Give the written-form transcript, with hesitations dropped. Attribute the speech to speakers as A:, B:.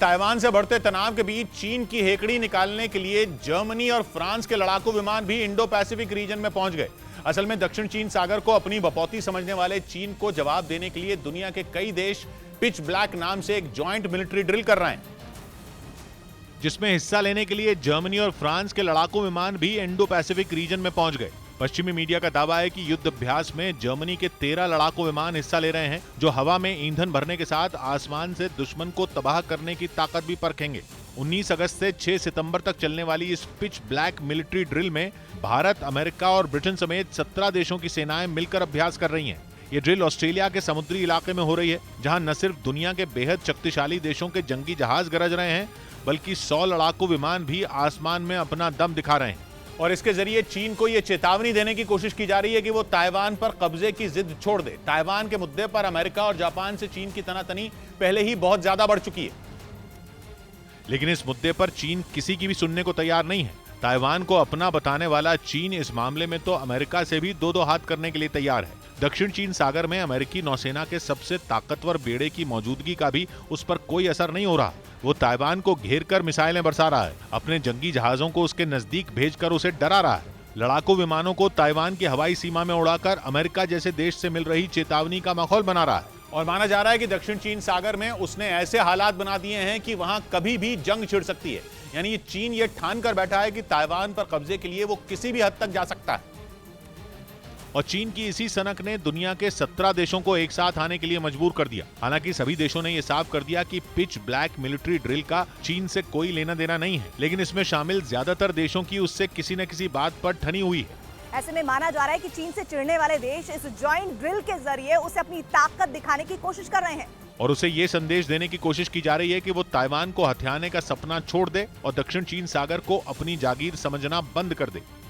A: Taiwan से बढ़ते तनाव के बीच चीन की हेकड़ी निकालने के लिए जर्मनी और फ्रांस के लड़ाकू विमान भी इंडो पैसिफिक रीजन में पहुंच गए। असल में दक्षिण चीन सागर को अपनी बपौती समझने वाले चीन को जवाब देने के लिए दुनिया के कई देश पिच ब्लैक नाम से एक जॉइंट मिलिट्री ड्रिल कर रहे हैं, जिसमें हिस्सा लेने के लिए जर्मनी और फ्रांस के लड़ाकू विमान भी इंडो पैसिफिक रीजन में पहुंच गए। पश्चिमी मीडिया का दावा है कि युद्ध अभ्यास में जर्मनी के 13 लड़ाकू विमान हिस्सा ले रहे हैं, जो हवा में ईंधन भरने के साथ आसमान से दुश्मन को तबाह करने की ताकत भी परखेंगे। 19 अगस्त से 6 सितंबर तक चलने वाली इस पिच ब्लैक मिलिट्री ड्रिल में भारत, अमेरिका और ब्रिटेन समेत 17 देशों की सेनाएं मिलकर अभ्यास कर रही हैं। ये ड्रिल ऑस्ट्रेलिया के समुद्री इलाके में हो रही है, जहां न सिर्फ दुनिया के बेहद शक्तिशाली देशों के जंगी जहाज गरज रहे हैं, बल्कि 100 लड़ाकू विमान भी आसमान में अपना दम दिखा रहे हैं। और इसके जरिए चीन को यह चेतावनी देने की कोशिश की जा रही है कि वो ताइवान पर कब्जे की जिद छोड़ दे। ताइवान के मुद्दे पर अमेरिका और जापान से चीन की तनातनी पहले ही बहुत ज्यादा बढ़ चुकी है, लेकिन इस मुद्दे पर चीन किसी की भी सुनने को तैयार नहीं है। ताइवान को अपना बताने वाला चीन इस मामले में तो अमेरिका से भी दो हाथ करने के लिए तैयार है। दक्षिण चीन सागर में अमेरिकी नौसेना के सबसे ताकतवर बेड़े की मौजूदगी का भी उस पर कोई असर नहीं हो रहा। वो ताइवान को घेर कर मिसाइलें बरसा रहा है, अपने जंगी जहाजों को उसके नजदीक भेजकर उसे डरा रहा है। लड़ाकू विमानों को ताइवान की हवाई सीमा में उड़ाकर अमेरिका जैसे देश से मिल रही चेतावनी का माहौल बना रहा है। और माना जा रहा है कि दक्षिण चीन सागर में उसने ऐसे हालात बना दिए हैं कि वहां कभी भी जंग छिड़ सकती है। यानी चीन ये ठान कर बैठा है कि ताइवान पर कब्जे के लिए वो किसी भी हद तक जा सकता है। और चीन की इसी सनक ने दुनिया के 17 देशों को एक साथ आने के लिए मजबूर कर दिया। हालांकि सभी देशों ने यह साफ कर दिया कि पिच ब्लैक मिलिट्री ड्रिल का चीन से कोई लेना देना नहीं है, लेकिन इसमें शामिल ज्यादातर देशों की उससे किसी न किसी बात पर ठनी हुई है।
B: ऐसे में माना जा रहा है कि चीन से चिढ़ने वाले देश इस जॉइंट ड्रिल के जरिए उसे अपनी ताकत दिखाने की कोशिश कर रहे हैं
A: और उसे ये संदेश देने की कोशिश की जा रही है कि वो ताइवान को हथियाने का सपना छोड़ दे और दक्षिण चीन सागर को अपनी जागीर समझना बंद कर दे।